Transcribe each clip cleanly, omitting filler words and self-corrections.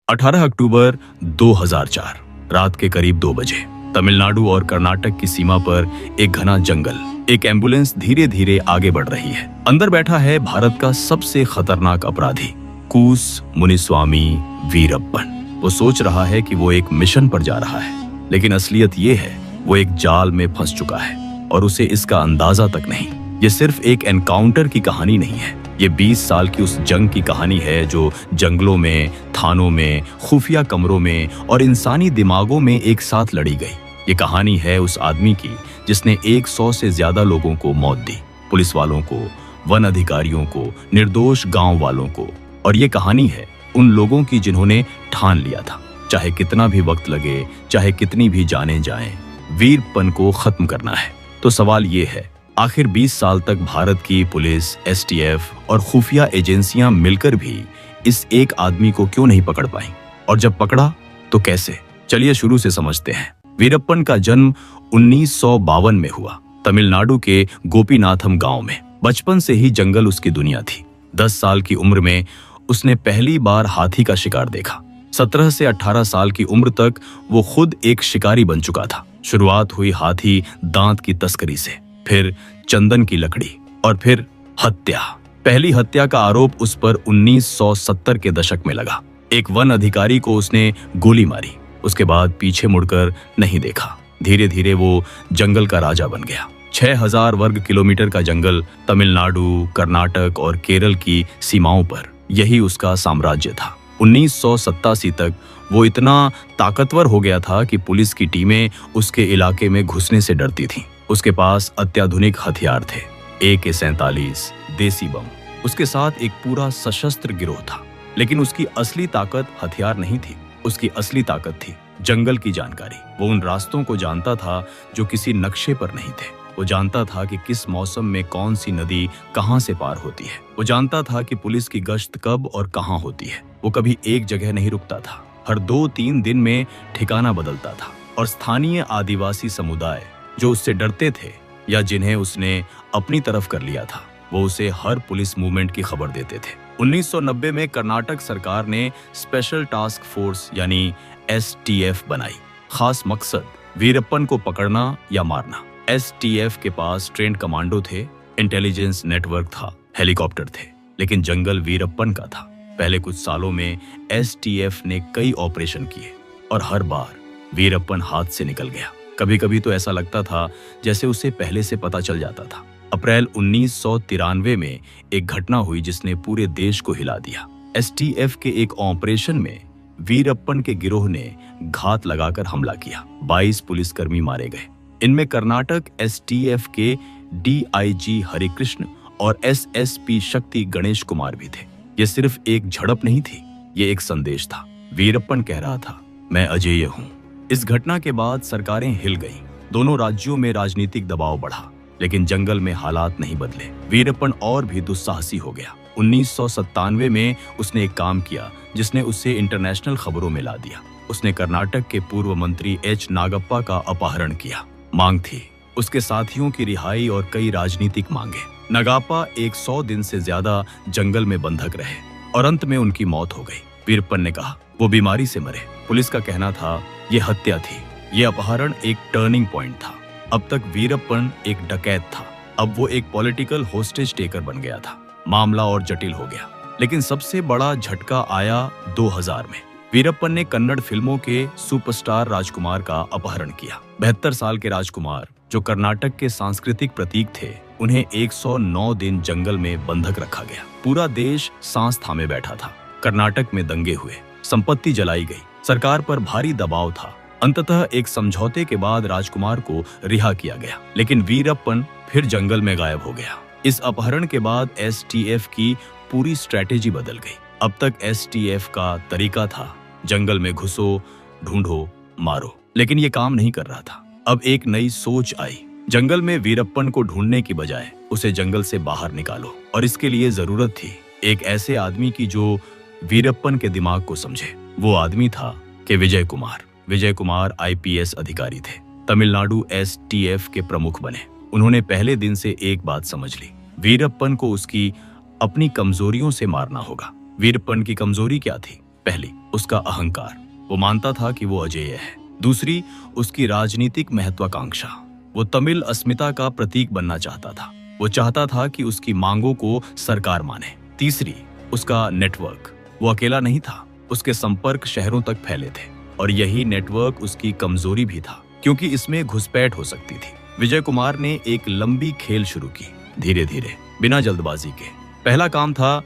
18 अक्टूबर 2004 रात के करीब 2 बजे तमिलनाडु और कर्नाटक की सीमा पर एक घना जंगल। एक एम्बुलेंस धीरे धीरे आगे बढ़ रही है। अंदर बैठा है भारत का सबसे खतरनाक अपराधी कूस मुनिस्वामी वीरप्पन। वो सोच रहा है कि वो एक मिशन पर जा रहा है, लेकिन असलियत ये है वो एक जाल में फंस चुका है और उसे इसका अंदाजा तक नहीं। ये सिर्फ एक एनकाउंटर की कहानी नहीं है, ये 20 साल की उस जंग की कहानी है जो जंगलों में, थानों में, खुफिया कमरों में और इंसानी दिमागों में एक साथ लड़ी गई। ये कहानी है उस आदमी की जिसने 100 से ज्यादा लोगों को मौत दी, पुलिस वालों को, वन अधिकारियों को, निर्दोष गांव वालों को। और ये कहानी है उन लोगों की जिन्होंने ठान लिया था, चाहे कितना भी वक्त लगे, चाहे कितनी भी जानें जाएं, वीरप्पन को खत्म करना है। तो सवाल ये है, आखिर 20 साल तक भारत की पुलिस, एसटीएफ और खुफिया एजेंसियां मिलकर भी इस एक आदमी को क्यों नहीं पकड़ पाई? और जब पकड़ा तो कैसे? चलिए शुरू से समझते हैं। वीरप्पन का जन्म 1952 में हुआ, तमिलनाडु के गोपीनाथम गांव में। बचपन से ही जंगल उसकी दुनिया थी। 10 साल की उम्र में उसने पहली बार हाथी का शिकार देखा। 17 से 18 साल की उम्र तक वो खुद एक शिकारी बन चुका था। शुरुआत हुई हाथी दांत की तस्करी से, फिर चंदन की लकड़ी और फिर हत्या। पहली हत्या का आरोप उस पर 1970 के दशक में लगा। एक वन अधिकारी को उसने गोली मारी। उसके बाद पीछे मुड़कर नहीं देखा। धीरे धीरे वो जंगल का राजा बन गया। 6000 वर्ग किलोमीटर का जंगल, तमिलनाडु, कर्नाटक और केरल की सीमाओं पर, यही उसका साम्राज्य था। 1987 तक वो इतना ताकतवर हो गया था कि पुलिस की टीमें उसके इलाके में घुसने से डरती थीं। उसके पास अत्याधुनिक हथियार थे, AK-47, देसी बम। उसके साथ एक पूरा सशस्त्र गिरोह था। लेकिन उसकी असली ताकत हथियार नहीं थी, उसकी असली ताकत थी जंगल की जानकारी। वो उन रास्तों को जानता था जो किसी नक्शे पर नहीं थे। वो जानता था कि किस मौसम में कौन सी नदी कहां से पार होती है। वो जानता था कि पुलिस की गश्त कब और कहां होती है। वो कभी एक जगह नहीं रुकता था, हर 2-3 दिन में ठिकाना बदलता था। और स्थानीय आदिवासी समुदाय जो उससे डरते थे या जिन्हें उसने अपनी तरफ कर लिया था, वो उसे हर पुलिस मूवमेंट की खबर देते थे। 1990 में कर्नाटक सरकार ने स्पेशल टास्क फोर्स यानी STF बनाई। खास मकसद वीरप्पन को पकड़ना या मारना। STF के पास ट्रेंड कमांडो थे, इंटेलिजेंस नेटवर्क था, हेलीकॉप्टर थे, लेकिन जंगल वीरप्पन का था। पहले कुछ सालों में STF ने कई ऑपरेशन किए और हर बार वीरप्पन हाथ से निकल गया। कभी कभी तो ऐसा लगता था जैसे उसे पहले से पता चल जाता था। अप्रैल 1993 में एक घटना हुई जिसने पूरे देश को हिला दिया। STF के एक ऑपरेशन में वीरप्पन के गिरोह ने घात लगाकर हमला किया। 22 पुलिसकर्मी मारे गए। इनमें कर्नाटक STF के DIG हरिकृष्ण और SSP शक्ति गणेश कुमार भी थे। ये सिर्फ एक झड़प नहीं थी, ये एक संदेश था। वीरप्पन कह रहा था, मैं अजेय हूँ। इस घटना के बाद सरकारें हिल गईं। दोनों राज्यों में राजनीतिक दबाव बढ़ा, लेकिन जंगल में हालात नहीं बदले। वीरप्पन और भी दुस्साहसी हो गया। 1997 में उसने एक काम किया जिसने उसे इंटरनेशनल खबरों में ला दिया। उसने कर्नाटक के पूर्व मंत्री H नागप्पा का अपहरण किया। मांग थी उसके साथियों की रिहाई और कई राजनीतिक मांगे। नागप्पा 100 दिन से ज्यादा जंगल में बंधक रहे और अंत में उनकी मौत हो गई। वीरप्पन ने कहा वो बीमारी से मरे। पुलिस का कहना था ये हत्या थी। ये अपहरण एक टर्निंग पॉइंट था। अब तक वीरप्पन एक डकैत था, अब वो एक पॉलिटिकल होस्टेज टेकर बन गया था। मामला और जटिल हो गया। लेकिन सबसे बड़ा झटका आया 2000 में। वीरप्पन ने कन्नड़ फिल्मों के सुपरस्टार राजकुमार का अपहरण किया। 72 साल के राजकुमार जो कर्नाटक के सांस्कृतिक प्रतीक थे, उन्हें 109 दिन जंगल में बंधक रखा गया। पूरा देश सांस थामे बैठा था। कर्नाटक में दंगे हुए, संपत्ति जलाई गई, सरकार पर भारी दबाव था। अंततः एक समझौते के बाद राजकुमार को रिहा किया गया, लेकिन वीरप्पन फिर जंगल में गायब हो गया। इस अपहरण के बाद STF की पूरी स्ट्रेटेजी बदल गई। अब तक STF का तरीका था जंगल में घुसो, ढूंढो, मारो, लेकिन ये काम नहीं कर रहा था। अब एक नई सोच आई। जंगल में वीरप्पन को ढूंढने की बजाय उसे जंगल से बाहर निकालो। और इसके लिए जरूरत थी एक ऐसे आदमी की जो वीरप्पन के दिमाग को समझे। वो आदमी था कि विजय कुमार। विजय कुमार IPS अधिकारी थे, तमिलनाडु STF के प्रमुख बने। उन्होंने पहले दिन से एक बात समझ ली, वीरप्पन को उसकी अपनी कमजोरियों से मारना होगा। वीरप्पन की कमजोरी क्या थी? पहली, उसका अहंकार, वो मानता था कि वो अजेय है। दूसरी, उसकी राजनीतिक महत्वाकांक्षा, वो तमिल अस्मिता का प्रतीक बनना चाहता था। वो चाहता था कि उसकी मांगों को सरकार माने। तीसरी, उसका नेटवर्क, वो अकेला नहीं था, उसके संपर्क शहरों तक फैले थे और यही नेटवर्क उसकी कमजोरी भी था, क्योंकि इसमें घुसपैठ हो सकती थी। विजय कुमार ने एक लंबी खेल शुरू की, धीरे धीरे, बिना जल्दबाजी के। पहला काम था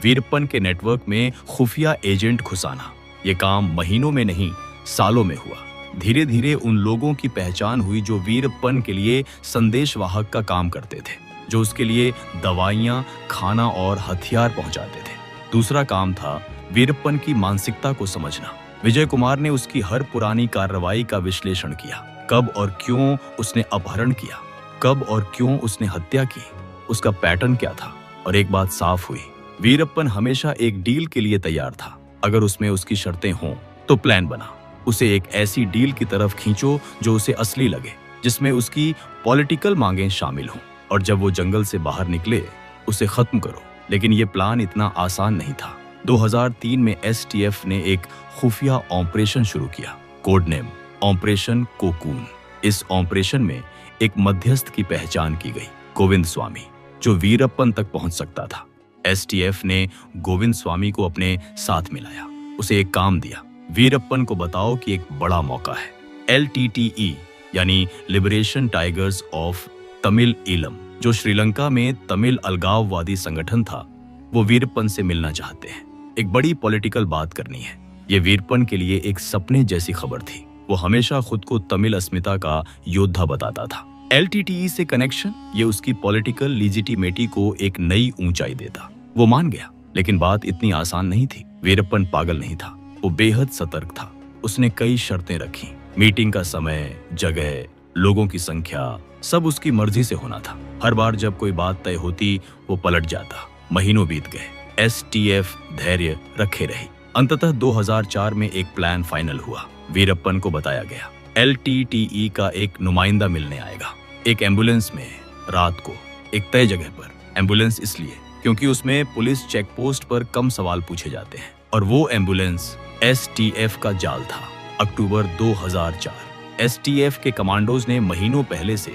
वीरप्पन के नेटवर्क में खुफिया एजेंट घुसाना। ये काम महीनों में नहीं, सालों में हुआ। धीरे धीरे उन लोगों की पहचान हुई जो वीरप्पन के लिए संदेशवाहक का काम करते थे, जो उसके लिए दवाइयां, खाना और हथियार पहुंचाते थे। दूसरा काम था वीरप्पन की मानसिकता को समझना। विजय कुमार ने उसकी हर पुरानी कार्रवाई का विश्लेषण किया। कब और क्यों उसने अपहरण किया, कब और क्यों उसने हत्या की, उसका पैटर्न क्या था। और एक बात साफ हुई, वीरप्पन हमेशा एक डील के लिए तैयार था। अगर उसमें उसकी शर्तें हों तो प्लान बना, उसे एक ऐसी डील की तरफ खींचो जो उसे असली लगे, जिसमें उसकी पॉलिटिकल मांगें शामिल हों। और जब वो जंगल से बाहर निकले, उसे खत्म करो। लेकिन ये प्लान इतना आसान नहीं था। 2003 में एसटीएफ ने एक खुफिया ऑपरेशन शुरू किया, कोड नेम ऑपरेशन कोकून। इस ऑपरेशन में एक मध्यस्थ की पहचान की गई, गोविंद स्वामी, जो वीरप्पन तक पहुंच सकता था। एसटीएफ ने गोविंद स्वामी को अपने साथ मिलाया, उसे एक काम दिया, वीरप्पन को बताओ कि एक बड़ा मौका है। एलटीटीई यानी liberation tigers of Tamil Eelam, जो श्रीलंका में तमिल अलगाववादी संगठन था, वो वीरप्पन से मिलना चाहते हैं। एक बड़ी पॉलिटिकल बात करनी है। ये वीरप्पन के लिए एक सपने जैसी खबर थी। वो हमेशा खुद को तमिल अस्मिता का योद्धा बताता था। एलटीटीई से कनेक्शन, ये उसकी पॉलिटिकल लीजिटिमेटी को एक नई ऊंचाई देता। वो मान गया, लेकिन बात इतनी आसान नहीं थी। वीरप्पन पागल नहीं था, वो बेहद सतर्क था। उसने कई शर्तें रखी। मीटिंग का समय, जगह, लोगों की संख्या, सब उसकी मर्जी से होना था। हर बार जब कोई बात तय होती, वो पलट जाता। महीनों बीत गए, एसटीएफ धैर्य रखे रही। अंततः 2004 में एक प्लान फाइनल हुआ। वीरप्पन को बताया गया, एलटीटीई का एक नुमाइंदा मिलने आएगा, एक एम्बुलेंस में, रात को, एक तय जगह पर। एम्बुलेंस इसलिए क्योंकि उसमें पुलिस चेकपोस्ट पर कम सवाल पूछे जाते हैं, और वो एम्बुलेंस एसटीएफ का जाल था। अक्टूबर 2004, एसटीएफ के कमांडोज ने महीनों पहले से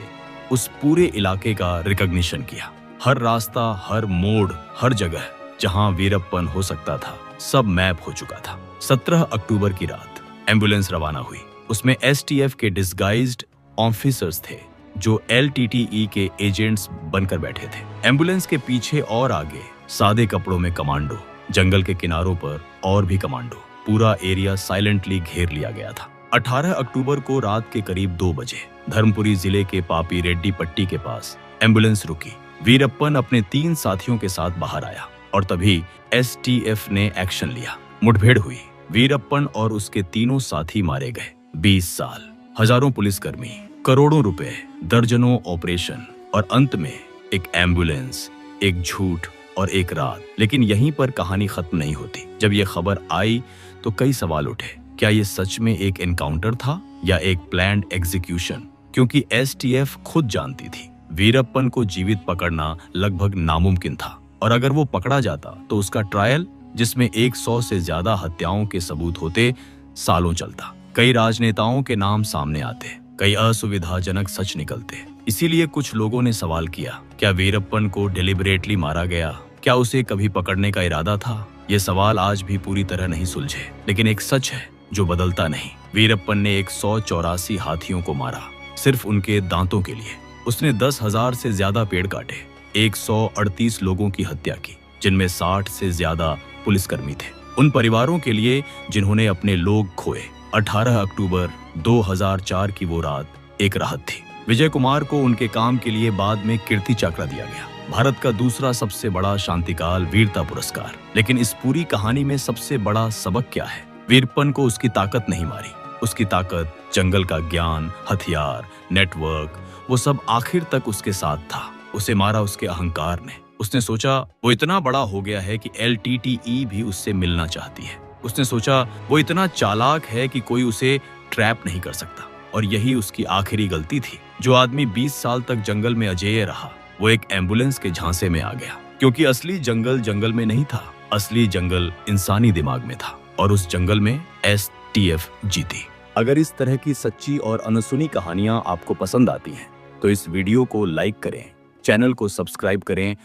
उस पूरे इलाके का रिकॉग्निशन किया। हर रास्ता, हर मोड़, हर जगह जहां वीरप्पन हो सकता था, सब मैप हो चुका था। 17 अक्टूबर की रात एम्बुलेंस रवाना हुई। उसमें एसटीएफ के डिस्गाइज्ड ऑफिसर्स थे, जो एलटीटीई के एजेंट्स बनकर बैठे थे। एम्बुलेंस के पीछे और आगे सादे कपड़ों में कमांडो, जंगल के किनारों पर और भी कमांडो। पूरा एरिया साइलेंटली घेर लिया गया था। 18 अक्टूबर को रात के करीब 2 बजे धर्मपुरी जिले के पापी रेड्डी पट्टी के पास एम्बुलेंस रुकी। वीरप्पन अपने 3 साथियों के साथ बाहर आया और तभी एसटीएफ ने एक्शन लिया। मुठभेड़ हुई। वीरप्पन और उसके तीनों साथी मारे गए। 20 साल, हजारों पुलिसकर्मी, करोड़ों रुपए, दर्जनों ऑपरेशन और अंत में एक एम्बुलेंस, एक झूठ और एक रात। लेकिन यहीं पर कहानी खत्म नहीं होती। जब यह खबर आई तो कई सवाल उठे। क्या ये सच में एक एनकाउंटर था या एक प्लान्ड एग्जीक्यूशन? क्योंकि एसटीएफ खुद जानती थी वीरप्पन को जीवित पकड़ना लगभग नामुमकिन था, और अगर वो पकड़ा जाता तो उसका ट्रायल, जिसमें 100 से ज्यादा हत्याओं के सबूत होते, सालों चलता। कई राजनेताओं के नाम सामने आते, कई असुविधाजनक सच निकलते। इसीलिए कुछ लोगों ने सवाल किया, क्या वीरप्पन को डेलिबरेटली मारा गया? क्या उसे कभी पकड़ने का इरादा था? ये सवाल आज भी पूरी तरह नहीं सुलझे, लेकिन एक सच है जो बदलता नहीं। वीरप्पन ने 184 हाथियों को मारा, सिर्फ उनके दांतों के लिए। उसने 10,000 से ज्यादा पेड़ काटे, 138 लोगों की हत्या की, जिनमें 60 से ज्यादा पुलिसकर्मी थे। उन परिवारों के लिए जिन्होंने अपने लोग खोए। 18 अक्टूबर 2004 की वो रात एक राहत थी। विजय कुमार को उनके काम के लिए बाद में कीर्ति चक्र दिया गया, भारत का दूसरा सबसे बड़ा शांतिकाल वीरता पुरस्कार। लेकिन इस पूरी कहानी में सबसे बड़ा सबक क्या है? वीरप्पन को उसकी ताकत नहीं मारी, उसकी ताकत जंगल का ज्ञान, हथियार, नेटवर्क, वो सब आखिर तक उसके साथ था। उसे मारा उसके अहंकार ने। उसने सोचा वो इतना बड़ा हो गया है कि एलटीटीई भी उससे मिलना चाहती है। उसने सोचा वो इतना चालाक है कि कोई उसे ट्रैप नहीं कर सकता। और यही उसकी आखिरी गलती थी। जो आदमी 20 साल तक जंगल में अजेय रहा, वो एक एम्बुलेंस के झांसे में आ गया। क्योंकि असली जंगल जंगल में नहीं था, असली जंगल इंसानी दिमाग में था। और उस जंगल में STF जीती। अगर इस तरह की सच्ची और अनसुनी कहानियां आपको पसंद आती हैं तो इस वीडियो को लाइक करें, चैनल को सब्सक्राइब करें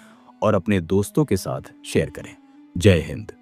और अपने दोस्तों के साथ शेयर करें। जय हिंद।